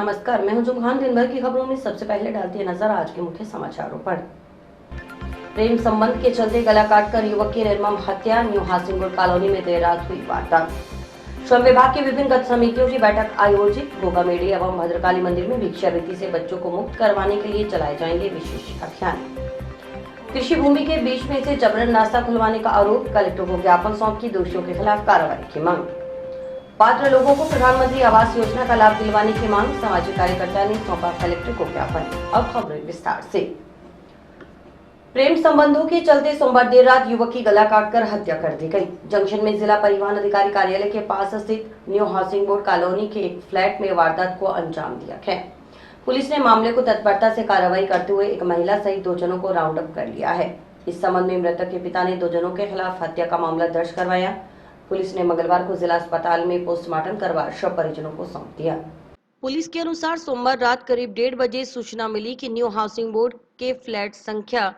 नमस्कार, मैं हूं जुमखान। दिन भर की खबरों में सबसे पहले डालती है नजर आज के मुख्य समाचारों पर। प्रेम संबंध के चलते गला काटकर युवक की निर्मम हत्या, न्यू हासिंगपुर कॉलोनी में देर रात हुई वारदात। श्रम विभाग की विभिन्न गत समितियों की बैठक आयोजित। गोगामेड़ी एवं भद्रकाली मंदिर में भिक्षावृत्ति से बच्चों को मुक्त करवाने के लिए चलाए जाएंगे विशेष अभियान। कृषि भूमि के बीच में से जबरन रास्ता खुलवाने का आरोप, कलेक्टर को ज्ञापन सौंप की दोषियों के खिलाफ कार्रवाई की मांग। पात्र लोगों को प्रधानमंत्री आवास योजना का लाभ दिलवाने की मांग, सामाजिक कार्यकर्ता ने सौंपा कलेक्टर को ज्ञापन। अब खबरें विस्तार से। प्रेम संबंधों के चलते सोमवार देर रात युवक की गला काटकर हत्या कर दी गई। जंक्शन में जिला परिवहन अधिकारी कार्यालय के पास स्थित न्यू हाउसिंग कॉलोनी के एक फ्लैट में वारदात को अंजाम दिया गया। पुलिस ने मामले को तत्परता से कार्रवाई करते हुए एक महिला सहित 2 जनों को राउंड अप कर लिया है। इस संबंध में मृतक के पिता ने 2 जनों के खिलाफ हत्या का मामला दर्ज करवाया। पुलिस ने मंगलवार को जिला अस्पताल में पोस्टमार्टम करवा शव परिजनों को सौंप दिया। पुलिस के अनुसार सोमवार रात करीब 1:30 बजे सूचना मिली कि न्यू हाउसिंग बोर्ड के फ्लैट संख्या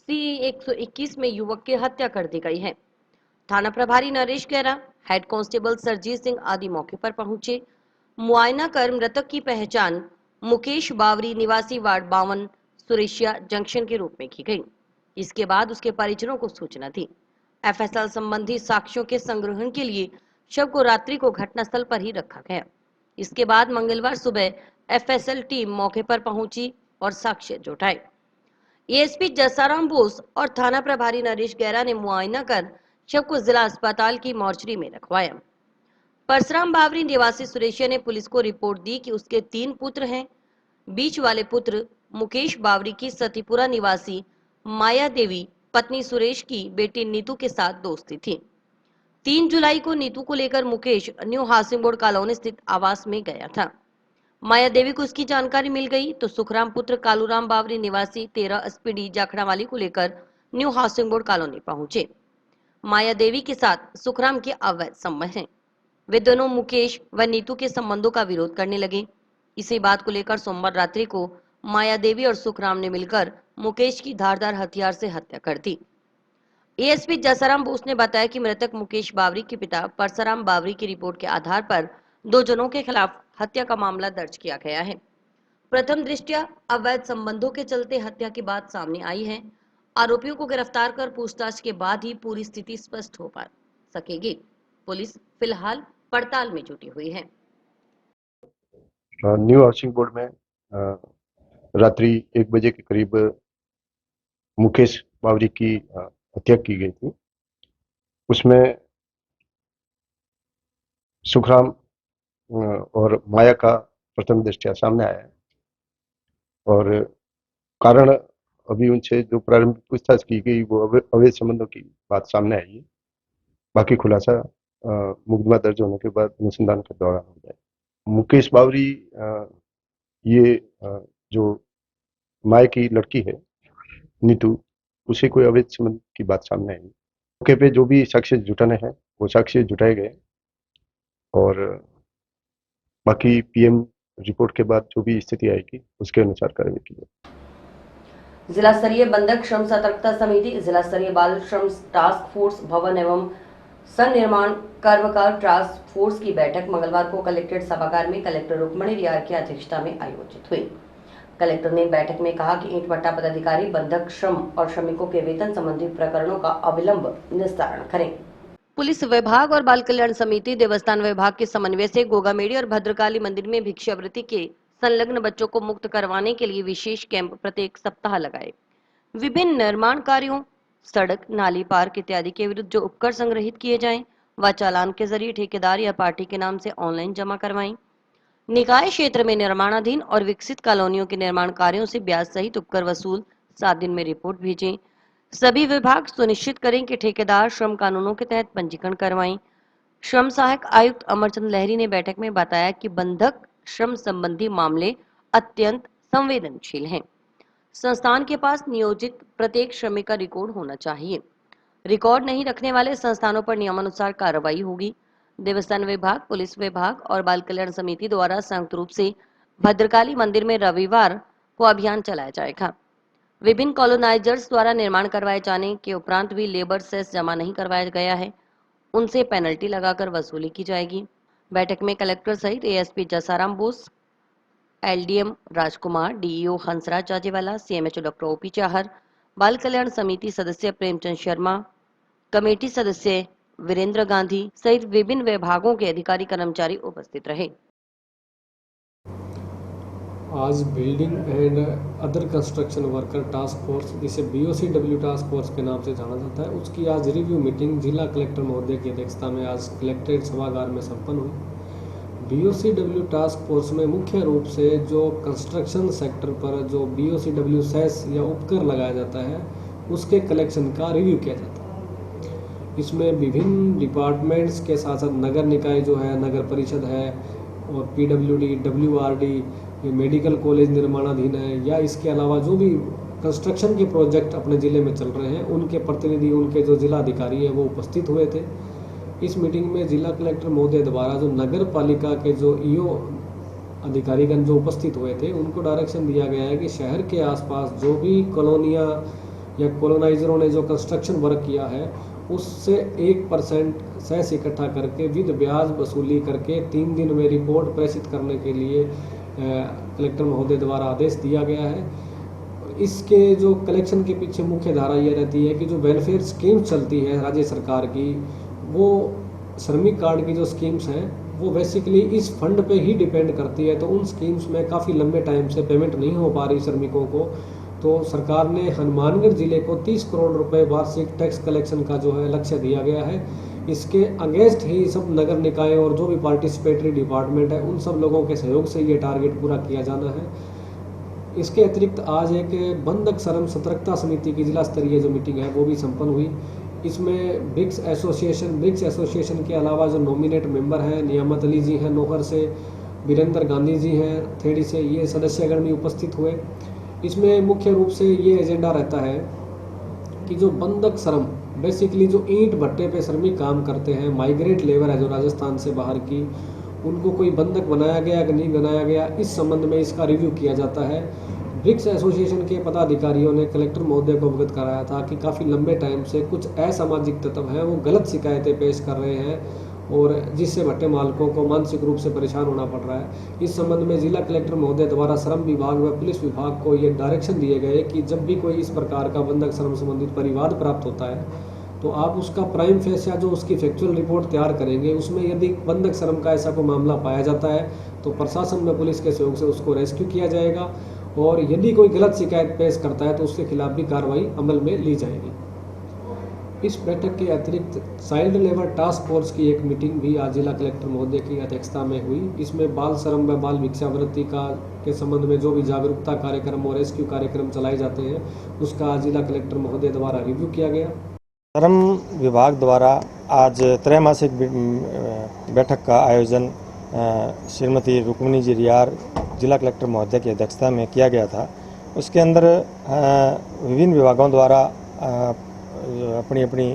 C121 में युवक की हत्या कर दी गई है। थाना प्रभारी नरेश गैरा, हेड कांस्टेबल सरजीत सिंह आदि मौके पर पहुंचे। मुआयना कर मृतक की पहचान मुकेश बावरी निवासी वार्ड 52 सुरेशिया जंक्शन के रूप में की गई। इसके बाद उसके परिजनों को सूचना दी। FSL संबंधी साक्ष्यों के संग्रहण के लिए शव को रात्रि को घटनास्थल पर ही रखा गया। इसके बाद मंगलवार सुबह FSL टीम मौके पर पहुंची और साक्ष्य जुटाए। ASP जसाराम बोस और थाना प्रभारी नरेश गैरा ने मुआयना कर शव को जिला अस्पताल की मॉर्चरी में रखवाया। परसराम बावरी निवासी सुरेशिया ने पुलिस को रिपोर्ट दी कि उसके 3 पुत्र हैं। बीच वाले पुत्र मुकेश बावरी की सतीपुरा निवासी माया देवी पत्नी सुरेश की बेटी नीतू के साथ दोस्ती थी। 3 जुलाई को नीतू को लेकर मुकेश न्यू हासिंगपुर कॉलोनी स्थित आवास में गया था। माया देवी को उसकी जानकारी मिल गई तो सुखराम पुत्र कालूराम बावरी निवासी 13 SPD जाखड़ावाली को लेकर न्यू हासिंगपुर कॉलोनी पहुंचे। माया देवी के साथ सुखराम के अवैध संबंध हैं। वे दोनों मुकेश व नीतू के संबंधों का विरोध करने लगे। इसी बात को लेकर सोमवार रात्रि को माया देवी और सुखराम ने मिलकर मुकेश की धारदार हथियार से हत्या कर दी। ASP जसाराम बोस ने बताया कि मृतक मुकेश बावरी के पिता परसराम बावरी की रिपोर्ट के आधार पर 2 जनों के खिलाफ हत्या का मामला दर्ज किया गया है। प्रथम दृष्टया अवैध संबंधों के चलते हत्या की बात सामने आई है। आरोपियों को गिरफ्तार कर पूछताछ के बाद ही पूरी स्थिति स्पष्ट हो पा सकेगी। पुलिस फिलहाल पड़ताल में जुटी हुई है। न्यू हाउसिंग बोर्ड में रात्रि 1 बजे के करीब मुकेश बावरी की हत्या की गई थी। उसमें सुखराम और माया का प्रथम दृष्टया सामने आया है और कारण अभी उनसे जो प्रारंभिक पूछताछ की गई वो अवैध संबंधों की बात सामने आई है। बाकी खुलासा मुकदमा दर्ज होने के बाद अनुसंधान के दौरान हो जाए। मुकेश बावरी ये जो माया की लड़की है नीतू, उसे कोई अवैध संबंध की बात सामने आई। मौके पे जो भी साक्ष्य जुटाने हैं वो साक्ष्य जुटाए गए और बाकी PM रिपोर्ट के बाद जो भी स्थिति आएगी उसके अनुसार कार्रवाई की जाएगी। जिला स्तरीय बंधक श्रम सतर्कता समिति, जिला स्तरीय बाल श्रम टास्क फोर्स, भवन एवं सन्निर्माण कर्मकार टास्क फोर्स की बैठक मंगलवार को कलेक्ट्रेट सभागार में कलेक्टर रुक्मणी रियार की अध्यक्षता में आयोजित हुई। कलेक्टर ने बैठक में कहा कि ईंट भट्टा पदाधिकारी बंधक श्रम और श्रमिकों के वेतन संबंधी प्रकरणों का अविलंब निस्तारण करें। पुलिस विभाग और बाल कल्याण समिति, देवस्थान विभाग के समन्वय से गोगामेड़ी और भद्रकाली मंदिर में भिक्षावृत्ति के संलग्न बच्चों को मुक्त करवाने के लिए विशेष कैंप प्रत्येक सप्ताह लगाए। विभिन्न निर्माण कार्यों, सड़क, नाली, पार्क इत्यादि के विरुद्ध जो उपकर संग्रहित किए जाएं व चालान के जरिए ठेकेदार या पार्टी के नाम से ऑनलाइन जमा करवाएं। निकाय क्षेत्र में निर्माणाधीन और विकसित कॉलोनियों के निर्माण कार्यों से ब्याज सहित उपकर वसूल 7 दिन में रिपोर्ट भेजें। सभी विभाग सुनिश्चित करें कि ठेकेदार श्रम कानूनों के तहत पंजीकरण करवाएं। श्रम सहायक आयुक्त अमरचंद लहरी ने बैठक में बताया कि बंधक श्रम संबंधी मामले अत्यंत संवेदनशील हैं। संस्थान के पास नियोजित प्रत्येक श्रमिक का रिकॉर्ड होना चाहिए। रिकॉर्ड नहीं रखने वाले संस्थानों पर नियमानुसार कार्रवाई होगी। देवस्थान विभाग, पुलिस विभाग और बाल कल्याण समिति द्वारा संयुक्त रूप से भद्रकाली मंदिर में रविवार को अभियान चलाया जाएगा। विभिन्न कॉलोनाइजर्स द्वारा निर्माण करवाए जाने के उपरांत भी लेबर सेस जमा नहीं करवाया गया है, उनसे पेनल्टी लगाकर वसूली की जाएगी। बैठक में कलेक्टर सहित ASP Jasaram Bose, LDM Rajkumar, DEO Hansraj Jajewala, CMHO doctor OP Chahar, बाल कल्याण समिति सदस्य प्रेमचंद शर्मा, कमेटी सदस्य वीरेंद्र गांधी सहित विभिन्न विभागों के अधिकारी कर्मचारी उपस्थित रहे। आज building and other construction worker task force, जिसे BOCW टास्क फोर्स के नाम से जाना जाता है, उसकी आज रिव्यू मीटिंग जिला कलेक्टर महोदय की अध्यक्षता में आज कलेक्ट्रेट सभागार में संपन्न हुई। BOCW टास्क फोर्स में मुख्य रूप से जो कंस्ट्रक्शन सेक्टर पर जो BOCW सेस या उपकर लगाया जाता है उसके कलेक्शन का रिव्यू किया जाता है। इसमें विभिन्न डिपार्टमेंट्स के साथ साथ नगर निकाय जो है, नगर परिषद है, और PWD, WRD, ये मेडिकल कॉलेज निर्माणाधीन है, या इसके अलावा जो भी कंस्ट्रक्शन के प्रोजेक्ट अपने ज़िले में चल रहे हैं उनके प्रतिनिधि, उनके जो जिला अधिकारी हैं वो उपस्थित हुए थे। इस मीटिंग में जिला कलेक्टर महोदय द्वारा जो नगर पालिका के जो EO अधिकारीगण जो उपस्थित हुए थे उनको डायरेक्शन दिया गया है कि शहर के आसपास जो भी कॉलोनियाँ या कॉलोनाइजरों ने जो कंस्ट्रक्शन वर्क किया है उससे 1% सेस इकट्ठा करके विद ब्याज वसूली करके 3 दिन में रिपोर्ट प्रेषित करने के लिए कलेक्टर महोदय द्वारा आदेश दिया गया है। इसके जो कलेक्शन के पीछे मुख्य धारा यह रहती है कि जो वेलफेयर स्कीम चलती है राज्य सरकार की, वो श्रमिक कार्ड की जो स्कीम्स हैं वो बेसिकली इस फंड पे ही डिपेंड करती है। तो उन स्कीम्स में काफ़ी लंबे टाइम से पेमेंट नहीं हो पा रही श्रमिकों को, तो सरकार ने हनुमानगढ़ जिले को 30 करोड़ रुपए वार्षिक टैक्स कलेक्शन का जो है लक्ष्य दिया गया है। इसके अगेंस्ट ही सब नगर निकाय और जो भी पार्टिसिपेटरी डिपार्टमेंट है उन सब लोगों के सहयोग से ये टारगेट पूरा किया जाना है। इसके अतिरिक्त आज एक बंधक श्रम सतर्कता समिति की जिला स्तरीय जो मीटिंग है वो भी संपन्न हुई। इसमें ब्रिक्स एसोसिएशन के अलावा जो नॉमिनेट मेंबर हैं, नियामत अली जी हैं नौहर से, वीरेंद्र गांधी जी हैं थेड़ी से, ये सदस्यगण भी उपस्थित हुए। इसमें मुख्य रूप से ये एजेंडा रहता है कि जो बंधक श्रम, बेसिकली जो ईंट भट्टे पे श्रमिक काम करते हैं, माइग्रेट लेबर है जो राजस्थान से बाहर की, उनको कोई बंधक बनाया गया कि नहीं बनाया गया, इस संबंध में इसका रिव्यू किया जाता है। ब्रिक्स एसोसिएशन के पदाधिकारियों ने कलेक्टर महोदय को अवगत कराया था कि काफ़ी लंबे टाइम से कुछ असामाजिक तत्व हैं वो गलत शिकायतें पेश कर रहे हैं और जिससे भट्टे मालिकों को मानसिक रूप से परेशान होना पड़ रहा है। इस संबंध में जिला कलेक्टर महोदय द्वारा श्रम विभाग व पुलिस विभाग को ये डायरेक्शन दिए गए कि जब भी कोई इस प्रकार का बंधक श्रम संबंधित परिवाद प्राप्त होता है तो आप उसका प्राइम फेस या जो उसकी फैक्चुअल रिपोर्ट तैयार करेंगे, उसमें यदि बंधक श्रम का ऐसा कोई मामला पाया जाता है तो प्रशासन में पुलिस के सहयोग से उसको रेस्क्यू किया जाएगा और यदि कोई गलत शिकायत पेश करता है तो उसके खिलाफ भी कार्रवाई अमल में ली जाएगी। इस बैठक के अतिरिक्त चाइल्ड लेबर टास्क फोर्स की एक मीटिंग भी आज जिला कलेक्टर महोदय की अध्यक्षता में हुई। इसमें बाल श्रम व बाल भिक्षावृत्ति के संबंध में जो भी जागरूकता कार्यक्रम और रेस्क्यू कार्यक्रम चलाए जाते हैं उसका आज जिला कलेक्टर महोदय द्वारा रिव्यू किया गया। श्रम विभाग द्वारा आज त्रैमासिक बैठक का आयोजन श्रीमती रुक्मिणी जी रियार जिला कलेक्टर महोदय की अध्यक्षता में किया गया था। उसके अंदर विभिन्न विभागों द्वारा अपनी अपनी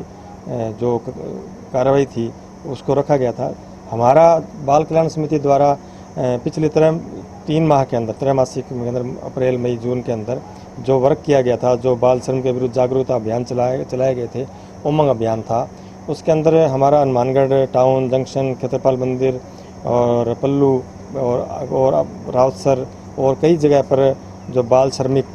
जो कार्रवाई थी उसको रखा गया था। हमारा बाल कल्याण समिति द्वारा पिछले 3 माह के अंदर, त्रैमासिक के अंदर, अप्रैल मई जून के अंदर जो वर्क किया गया था, जो बाल श्रम के विरुद्ध जागरूकता अभियान चलाए गए थे, उमंग अभियान था, उसके अंदर हमारा हनुमानगढ़ टाउन, जंक्शन, खेतरपाल मंदिर और पल्लू और रावतसर और कई जगह पर जो बाल श्रमिक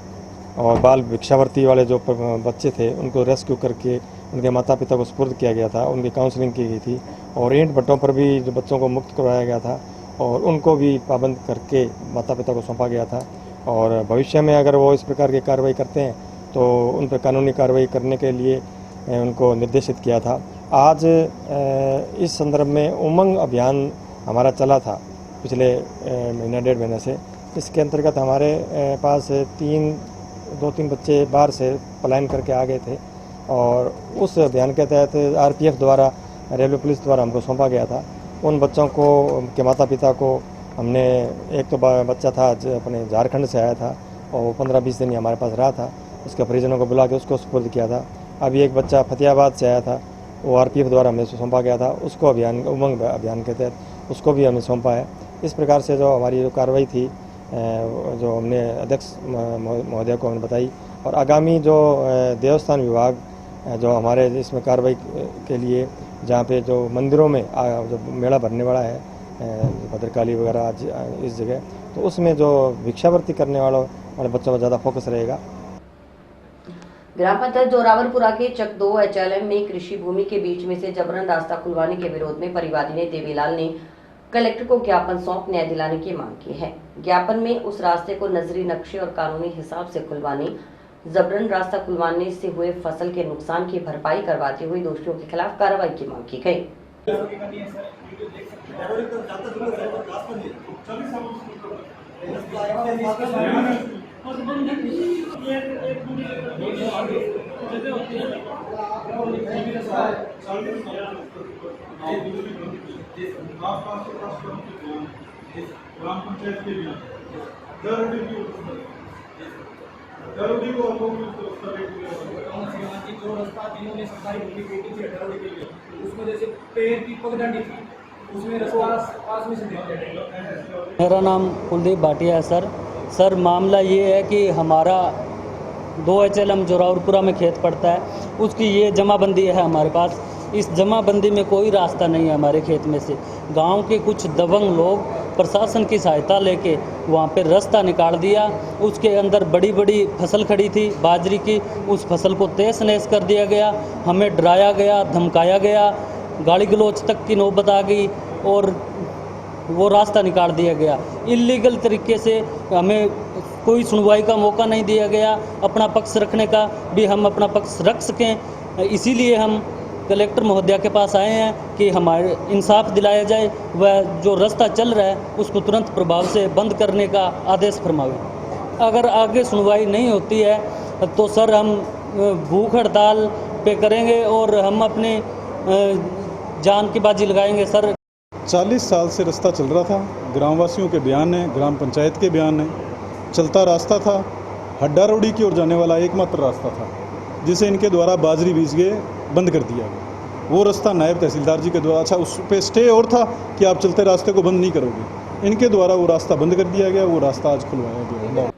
और बाल भिक्षावृत्ति वाले जो बच्चे थे उनको रेस्क्यू करके उनके माता पिता को सुपुर्द किया गया था, उनकी काउंसलिंग की गई थी और ईंट भट्टों पर भी जो बच्चों को मुक्त करवाया गया था और उनको भी पाबंद करके माता पिता को सौंपा गया था। और भविष्य में अगर वो इस प्रकार की कार्रवाई करते हैं तो उन पर कानूनी कार्रवाई करने के लिए उनको निर्देशित किया था। आज इस संदर्भ में उमंग अभियान हमारा चला था पिछले महीना 1.5 महीने से। इसके अंतर्गत हमारे पास 2-3 बच्चे बाहर से पलायन करके आ गए थे और उस अभियान के तहत RPF द्वारा, रेलवे पुलिस द्वारा हमको सौंपा गया था। उन बच्चों को, के माता पिता को हमने, एक तो बच्चा था अपने झारखंड से आया था और वो 15-20 दिन ही हमारे पास रहा था, उसके परिजनों को बुला के उसको सुपुर्द किया था। अभी एक बच्चा फतेहाबाद से आया था, वो RPF द्वारा हमें सौंपा गया था, उसको अभियान, उमंग अभियान के तहत उसको भी हमने सौंपा है। इस प्रकार से जो हमारी जो कार्रवाई थी जो हमने अध्यक्ष महोदय को हमने बताई और आगामी जो देवस्थान विभाग जो हमारे इसमें कार्रवाई के लिए, जहाँ पे जो मंदिरों में जो मेला भरने वाला है भद्रकाली वगैरह आज इस जगह, तो उसमें जो भिक्षावृत्ति करने वाले बच्चों पर ज़्यादा फोकस रहेगा। ग्राम पंचायत जोरावरपुरा के चक 2 HLM में कृषि भूमि के बीच में से जबरन रास्ता खुलवाने के विरोध में परिवादी ने देवीलाल ने कलेक्टर को ज्ञापन सौंप न्याय दिलाने की मांग की है। ज्ञापन में उस रास्ते को नजरी नक्शे और कानूनी हिसाब से खुलवाने, जबरन रास्ता खुलवाने से हुए फसल के नुकसान की भरपाई करवाते हुए दोषियों के खिलाफ कार्रवाई की मांग की गई। ग्राम पंचायत के लिए दरोडी को जो रास्ता जिन्होंने सरकारी भूमि बेटी थी दरोडी के लिए, उसमें जैसे पेड़ की पगडंडी थी, उसमें रास्ता पास में से मेरा नाम कुलदीप भाटिया है सर मामला ये है कि हमारा 2 HLM जोरावरपुरा में खेत पड़ता है, उसकी ये जमाबंदी है हमारे पास। इस जमाबंदी में कोई रास्ता नहीं है हमारे खेत में से। गांव के कुछ दबंग लोग प्रशासन की सहायता लेके वहाँ पे रास्ता निकाल दिया। उसके अंदर बड़ी बड़ी फसल खड़ी थी बाजरी की, उस फसल को तहस नहस कर दिया गया। हमें डराया गया, धमकाया गया, गाली गलौज तक की नौबत आ गई और वो रास्ता निकाल दिया गया। इलीगल तरीके से हमें कोई सुनवाई का मौका नहीं दिया गया, अपना पक्ष रखने का भी हम अपना पक्ष रख सकें। इसीलिए हम कलेक्टर महोदया के पास आए हैं कि हमारे इंसाफ दिलाया जाए, वह जो रास्ता चल रहा है उसको तुरंत प्रभाव से बंद करने का आदेश फरमावें। अगर आगे सुनवाई नहीं होती है तो सर हम भूख हड़ताल पे करेंगे और हम अपने जान की बाजी लगाएंगे सर। 40 साल से रास्ता चल रहा था, ग्रामवासियों के बयान है, ग्राम पंचायत के बयान है, चलता रास्ता था, हड्डा रोडी की ओर जाने वाला एकमात्र रास्ता था, जिसे इनके द्वारा बाजरी बीज के बंद कर दिया गया। वो रास्ता नायब तहसीलदार जी के द्वारा, अच्छा उस पर स्टे और था कि आप चलते रास्ते को बंद नहीं करोगे, इनके द्वारा वो रास्ता बंद कर दिया गया, वो रास्ता आज खुलवाया गया।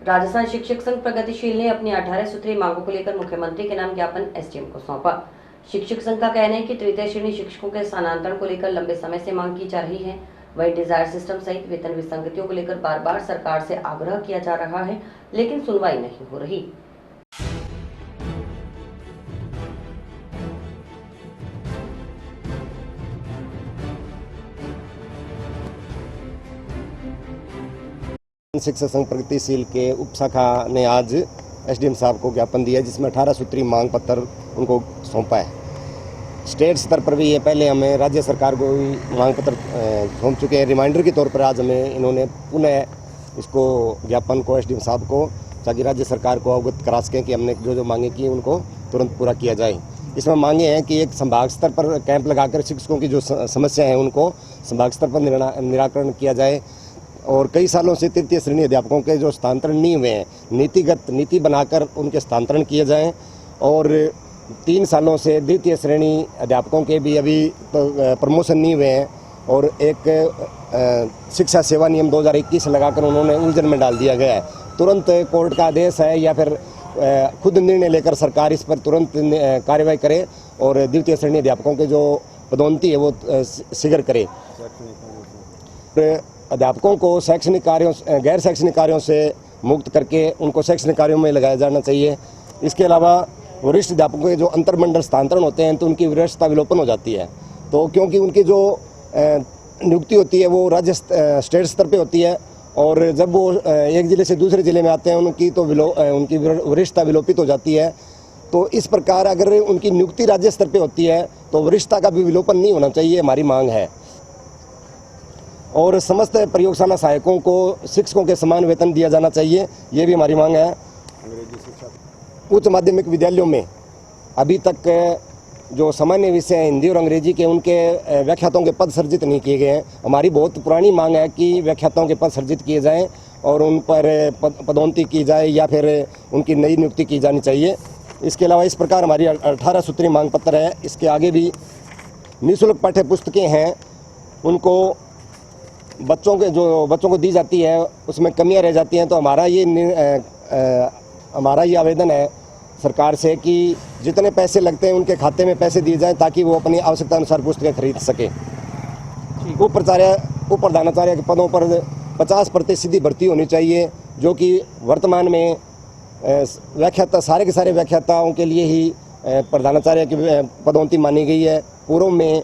राजस्थान शिक्षक संघ प्रगतिशील ने अपनी 18 सूत्रीय मांगों को लेकर मुख्यमंत्री के नाम ज्ञापन SDM को सौंपा। शिक्षक संघ का कहना है कि तृतीय श्रेणी शिक्षकों के स्थानांतरण को लेकर लंबे समय से मांग की जा रही है। वही डिजायर सिस्टम सहित वेतन विसंगतियों को लेकर बार बार सरकार से आग्रह किया जा रहा है, लेकिन सुनवाई नहीं हो रही। शिक्षक संघ प्रगतिशील के उप शाखा ने आज SDM साहब को ज्ञापन दिया, जिसमें 18 सूत्री मांग पत्र उनको सौंपा है। स्टेट स्तर पर भी ये पहले हमें राज्य सरकार को मांग पत्र सौंप चुके हैं। रिमाइंडर के तौर पर आज हमें इन्होंने पुनः इसको ज्ञापन को SDM साहब को, ताकि राज्य सरकार को अवगत करा सकें कि हमने जो जो मांगे की उनको तुरंत पूरा किया जाए। इसमें मांगे हैं कि एक संभाग स्तर पर कैंप लगाकर शिक्षकों की जो समस्या है उनको संभाग स्तर पर निराकरण किया जाए, और कई सालों से तृतीय श्रेणी अध्यापकों के जो स्थानांतरण नहीं हुए हैं, नीतिगत नीति बनाकर उनके स्थानांतरण किए जाएं, और 3 सालों से द्वितीय श्रेणी अध्यापकों के भी अभी तो प्रमोशन नहीं हुए हैं, और एक शिक्षा सेवा नियम 2021 लगाकर उन्होंने उलझन में डाल दिया गया है। तुरंत कोर्ट का आदेश है या फिर खुद निर्णय लेकर सरकार इस पर तुरंत कार्रवाई करे और द्वितीय श्रेणी अध्यापकों के जो पदोन्नति है वो शीघ्र करे। अध्यापकों को शैक्षणिक कार्यों, गैर शैक्षणिक कार्यों से मुक्त करके उनको शैक्षणिक कार्यों में लगाया जाना चाहिए। इसके अलावा वरिष्ठ अध्यापकों के जो अंतर्मंडल स्थानांतरण होते हैं तो उनकी वरिष्ठता विलोपन हो जाती है, तो क्योंकि उनकी जो नियुक्ति होती है वो राज्य स्टेट स्तर पे होती है, और जब वो एक जिले से दूसरे जिले में आते हैं उनकी तो उनकी वरिष्ठता विलोपित हो जाती है। तो इस प्रकार अगर उनकी नियुक्ति राज्य स्तर पे होती है तो वरिष्ठता का भी विलोपन नहीं होना चाहिए, हमारी मांग है। और समस्त प्रयोगशाला सहायकों को शिक्षकों के समान वेतन दिया जाना चाहिए, ये भी हमारी मांग है। उच्च माध्यमिक विद्यालयों में अभी तक जो सामान्य विषय हैं हिंदी और अंग्रेजी के, उनके व्याख्याताओं के पद सर्जित नहीं किए गए हैं। हमारी बहुत पुरानी मांग है कि व्याख्याताओं के पद सर्जित किए जाएं और उन पर पदोन्नति की जाए या फिर उनकी नई नियुक्ति की जानी चाहिए। इसके अलावा इस प्रकार हमारी 18 सूत्री मांग पत्र है। इसके आगे भी निःशुल्क पाठ्य पुस्तकें हैं, उनको बच्चों को दी जाती है, उसमें कमियां रह जाती हैं। तो हमारा ये आवेदन है सरकार से कि जितने पैसे लगते हैं उनके खाते में पैसे दिए जाएं ताकि वो अपनी आवश्यकता अनुसार पुस्तकें खरीद सके। उप प्रधानाचार्य के पदों पर 50% सीधी भर्ती होनी चाहिए, जो कि वर्तमान में व्याख्याता सारे के सारे व्याख्याताओं के लिए ही प्रधानाचार्य की पदोन्नति मानी गई है। पूर्व में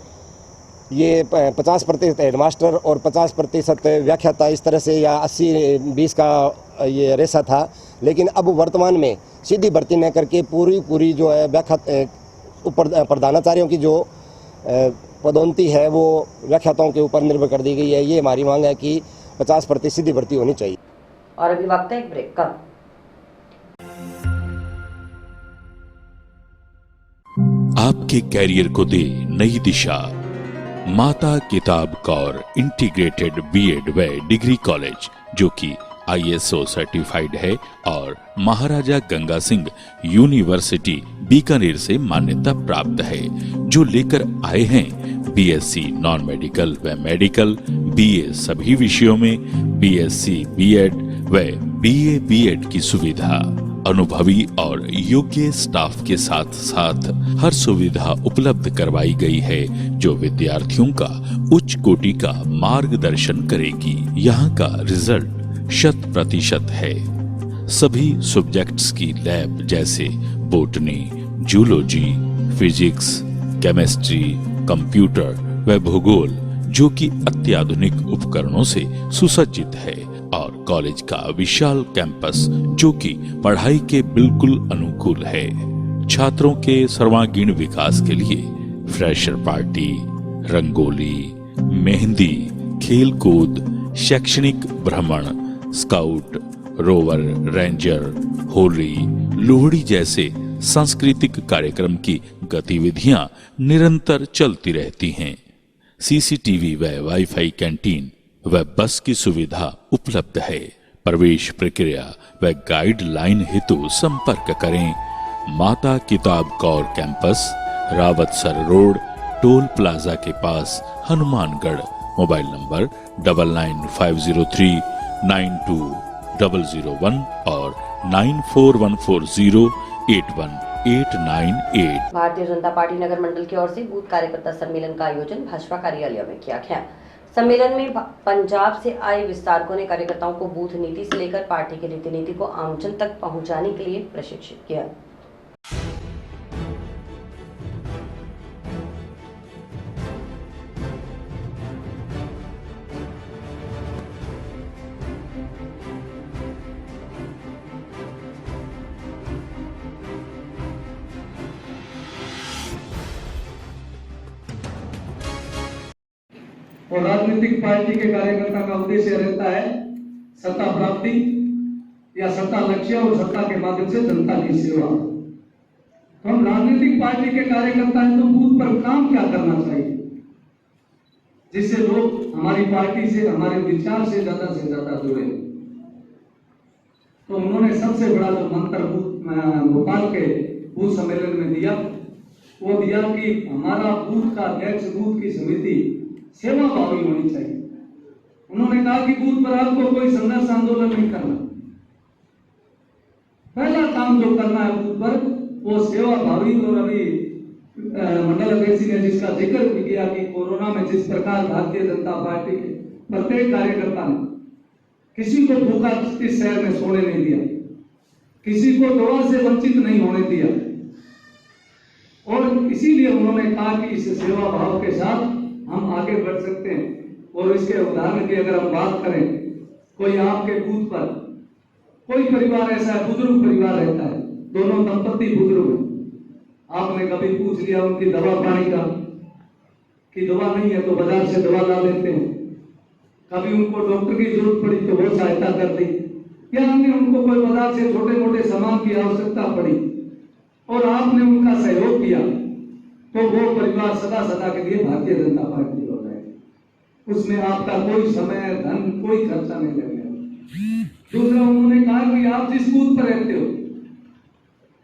ये 50% हेडमास्टर और 50% व्याख्याता इस तरह से या 80-20 का ये रेशा था, लेकिन अब वर्तमान में सीधी भर्ती न करके पूरी जो है प्रधानाचार्यों की जो पदोन्नति है वो व्याख्याताओं के ऊपर निर्भर कर दी गई है। ये हमारी मांग है कि 50% सीधी भर्ती होनी चाहिए। और अभी वक्त है एक ब्रेक का। आपके कैरियर को दे नई दिशा। माता किताब कौर इंटीग्रेटेड बीएड व डिग्री कॉलेज, जो कि ISO सर्टिफाइड है और महाराजा गंगा सिंह यूनिवर्सिटी बीकानेर से मान्यता प्राप्त है, जो लेकर आए हैं BSc नॉन मेडिकल व मेडिकल, BA सभी विषयों में, BSc बीएड व BA बीएड की सुविधा। अनुभवी और योग्य स्टाफ के साथ साथ हर सुविधा उपलब्ध करवाई गई है, जो विद्यार्थियों का उच्च कोटि का मार्गदर्शन करेगी। यहाँ का रिजल्ट 100% है। सभी सब्जेक्ट्स की लैब जैसे botany, zoology, physics, chemistry, computer व भूगोल, जो कि अत्याधुनिक उपकरणों से सुसज्जित है, और कॉलेज का विशाल कैंपस, जो कि पढ़ाई के बिल्कुल अनुकूल है। छात्रों के सर्वांगीण विकास के लिए फ्रेशर पार्टी, रंगोली, मेहंदी, खेल कूद, शैक्षणिक भ्रमण, scout, rover, ranger, Holi, Lohri जैसे सांस्कृतिक कार्यक्रम की गतिविधियां निरंतर चलती रहती हैं। CCTV व वाईफाई कैंटीन व बस की सुविधा उपलब्ध है। प्रवेश प्रक्रिया व गाइडलाइन हेतु संपर्क करें माता किताब Kaur campus, Rawatsar road, toll plaza के पास, हनुमानगढ़। मोबाइल नंबर 9950392001 और 9414081898। भारतीय जनता पार्टी नगर मंडल की ओर से बूथ कार्यकर्ता सम्मेलन का आयोजन भाजपा कार्यालय में किया गया। सम्मेलन में पंजाब से आए विस्तारकों ने कार्यकर्ताओं को बूथ नीति से लेकर पार्टी की रीति नीति को आमजन तक पहुंचाने के लिए प्रशिक्षित किया। और राजनीतिक पार्टी के कार्यकर्ता का उद्देश्य रहता है सत्ता प्राप्ति या सत्ता लक्ष्य और सत्ता के माध्यम से जनता की सेवा। तो हम राजनीतिक पार्टी के कार्यकर्ता हैं, तो बूथ पर काम क्या करना चाहिए जिससे लोग हमारी पार्टी से, हमारे विचार से ज्यादा जुड़े। तो उन्होंने सबसे बड़ा जो मंत्र भोपाल के बूथ सम्मेलन में दिया, वो दिया कि हमारा बूथ का अध्यक्ष, बूथ की समिति सेवा भावी होनी चाहिए। उन्होंने कहा कि बूथ पर आपको कोई संघर्ष आंदोलन नहीं करना, पहला काम जो करना है बूथ पर वो सेवा भावी। और अभी मंडल अध्यक्ष ने जिसका जिक्र भी किया कि कोरोना में जिस प्रकार भारतीय जनता पार्टी के प्रत्येक कार्यकर्ता ने किसी को भूखा इस शहर में सोने नहीं दिया, किसी को दवा से वंचित नहीं होने दिया, और इसीलिए उन्होंने कहा कि इस सेवा भाव के साथ हम आगे बढ़ सकते हैं। और इसके उदाहरण की अगर हम बात करें, कोई आपके बूथ पर कोई परिवार ऐसा है, बुजुर्ग परिवार रहता है, दोनों दंपति बुजुर्ग हैं, आपने कभी पूछ लिया उनकी दवा पानी का कि दवा नहीं है तो बाजार से दवा ला देते हैं, कभी उनको डॉक्टर की जरूरत पड़ी तो वो सहायता कर दी, या हमने उनको कोई बाजार से छोटे मोटे सामान की आवश्यकता पड़ी और आपने उनका सहयोग किया, तो वो परिवार सदा के लिए भारतीय जनता पार्टी हो जाएगा। उसमें आपका कोई समय, धन, कोई खर्चा नहीं लगेगा। दूसरा, उन्होंने कहा कि आप जिस बूथ पर रहते हो,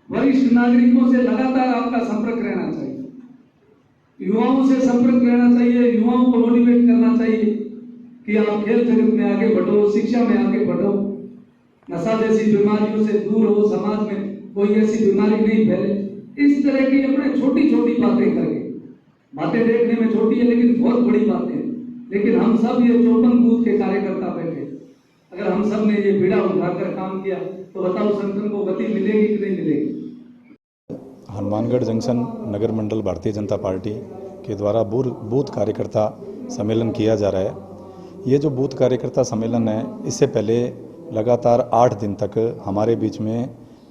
वरिष्ठ नागरिकों से लगातार आपका संपर्क रहना चाहिए, युवाओं से संपर्क रहना चाहिए, युवाओं को मोटिवेट करना चाहिए कि आप खेल जगत में आगे बढ़ो, शिक्षा में आगे बढ़ो, नशा जैसी बीमारियों से दूर हो, समाज में कोई ऐसी बीमारी नहीं फैले। इस तरह की अपने छोटी छोटी बातें करके, बातें देखने में छोटी है लेकिन बहुत बड़ी बातें हैं, लेकिन हम सब ये 54 बूथ के कार्यकर्ता बैठे, अगर हम सब ने ये बीड़ा उठाकर काम किया तो बताओ संगठन को गति मिलेगी कि नहीं मिलेगी। हनुमानगढ़ जंक्शन नगर मंडल भारतीय जनता पार्टी के द्वारा बूथ कार्यकर्ता सम्मेलन किया जा रहा है। ये जो बूथ कार्यकर्ता सम्मेलन है, इससे पहले लगातार 8 दिन तक हमारे बीच में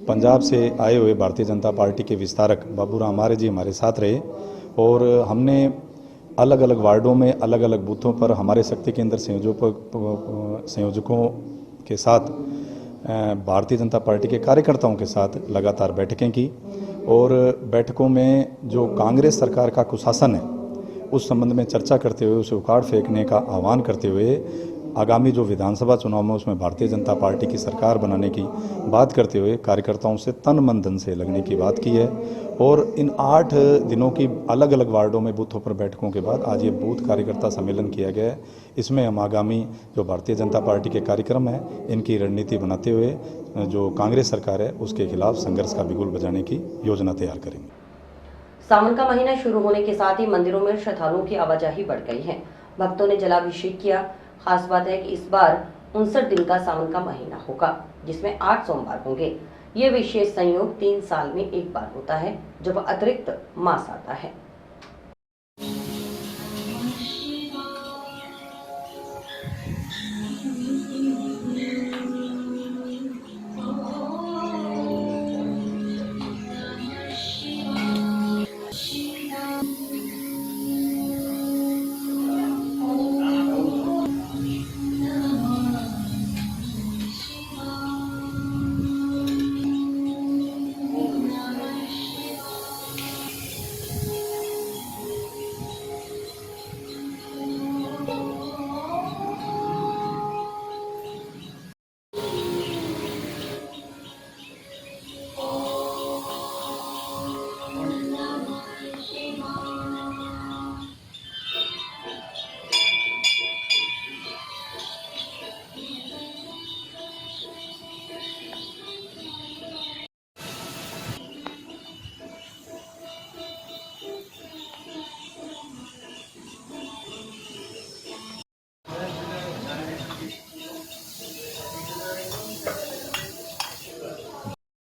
पंजाब से आए हुए भारतीय जनता पार्टी के विस्तारक बाबूराम आर्य जी हमारे साथ रहे और हमने अलग अलग वार्डों में अलग अलग बूथों पर हमारे शक्ति केंद्र संयोजकों के साथ भारतीय जनता पार्टी के कार्यकर्ताओं के साथ लगातार बैठकें की और बैठकों में जो कांग्रेस सरकार का कुशासन है उस संबंध में चर्चा करते हुए उसे उखाड़ फेंकने का आह्वान करते हुए आगामी जो विधानसभा चुनाव में उसमें भारतीय जनता पार्टी की सरकार बनाने की बात करते हुए कार्यकर्ताओं से तन मन धन से लगने की बात की है। और इन 8 दिनों की अलग अलग वार्डों में बूथों पर बैठकों के बाद आज ये बूथ कार्यकर्ता सम्मेलन किया गया है। इसमें हम आगामी जो भारतीय जनता पार्टी के कार्यक्रम है इनकी रणनीति बनाते हुए जो कांग्रेस सरकार है उसके खिलाफ संघर्ष का बिगुल बजाने की योजना तैयार करेंगे। सावन का महीना शुरू होने के साथ ही मंदिरों में श्रद्धालुओं की आवाजाही बढ़ गई है। भक्तों ने जलाभिषेक किया। खास बात है कि इस बार 59 दिन का सावन का महीना होगा, जिसमें 8 सोमवार होंगे। ये विशेष संयोग 3 साल में एक बार होता है, जब अतिरिक्त मास आता है।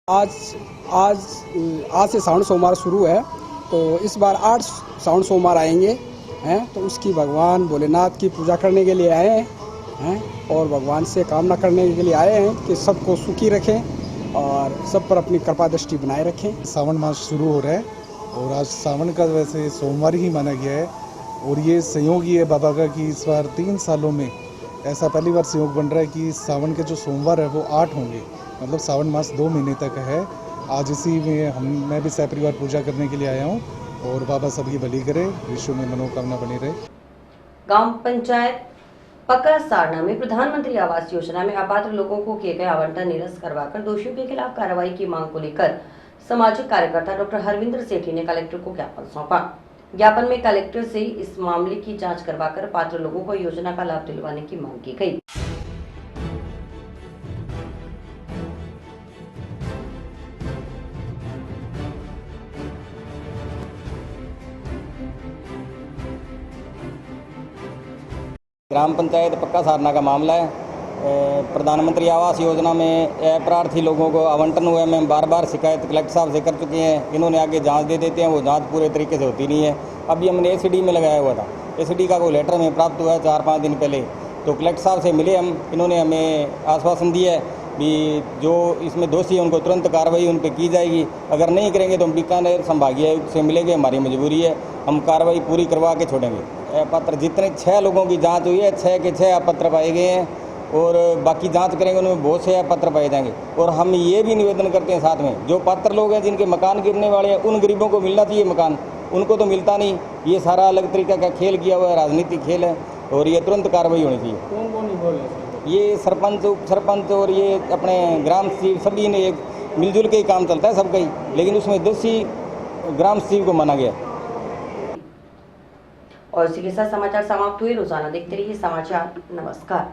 आज से श्रावण सोमवार शुरू है, तो इस बार 8 श्रावण सोमवार आएंगे हैं, तो उसकी भगवान भोलेनाथ की पूजा करने के लिए आए हैं और भगवान से कामना करने के लिए आए हैं कि सबको सुखी रखें और सब पर अपनी कृपा दृष्टि बनाए रखें। सावन मास शुरू हो रहा है और आज सावन का वैसे सोमवार ही माना गया है और ये संयोग ही है बाबा का कि इस बार 3 सालों में ऐसा पहली बार संयोग बन रहा है कि सावन के जो सोमवार है वो 8 होंगे, मतलब सावन मास 2 महीने तक है। आज इसी में मैं भी सपरिवार पूजा करने के लिए आया हूँ और बाबा सबकी भली करे, विश्व में मनोकामना बनी रहे। गांव पंचायत पक्का सारना में प्रधानमंत्री आवास योजना में अपात्र लोगों को किए गए आवंटन निरस्त करवाकर दोषियों के खिलाफ कार्रवाई की मांग को लेकर सामाजिक कार्यकर्ता डॉक्टर हरविंद्र सेठी ने कलेक्टर को ज्ञापन सौंपा। ज्ञापन में कलेक्टर से इस मामले की जांच करवाकर पात्र लोगों को योजना का लाभ दिलवाने की मांग की गई। ग्राम पंचायत पक्का सारना का मामला है। प्रधानमंत्री आवास योजना में अप्रार्थी लोगों को आवंटन हुए में बार बार शिकायत कलेक्टर साहब से कर चुके हैं। इन्होंने आगे जांच दे देते हैं, वो जांच पूरे तरीके से होती नहीं है। अभी हमने एसडी में लगाया हुआ था, एसडी का कोई लेटर हमें प्राप्त हुआ है 4-5 दिन पहले, तो कलेक्टर साहब से मिले हम। इन्होंने हमें आश्वासन दिया है कि जो इसमें दोषी है उनको तुरंत कार्रवाई उन पर की जाएगी, अगर नहीं करेंगे तो हम बीकानेर संभागीय आयुक्त से मिलेंगे, हमारी मजबूरी है, हम कार्रवाई पूरी करवा के छोड़ेंगे। अपात्र जितने 6 लोगों की जांच हुई है, 6 के 6 अपात्र पाए गए हैं और बाकी जांच करेंगे उनमें बहुत से अपात्र पाए जाएंगे। और हम ये भी निवेदन करते हैं साथ में, जो पात्र लोग हैं जिनके मकान गिरने वाले हैं, उन गरीबों को मिलना चाहिए मकान, उनको तो मिलता नहीं। ये सारा अलग तरीका का खेल किया हुआ है, राजनीतिक खेल है और ये तुरंत कार्रवाई होनी चाहिए। कौन कौन इन्वॉल्व है? ये सरपंच, उप सरपंच और ये अपने ग्राम सचिव, सभी ने एक मिलजुल के ही काम चलता है सबका ही, लेकिन उसमें दोषी ग्राम सचिव को माना गया। और इसी के साथ समाचार समाप्त हुए। रोजाना देखते रहिए समाचार। नमस्कार।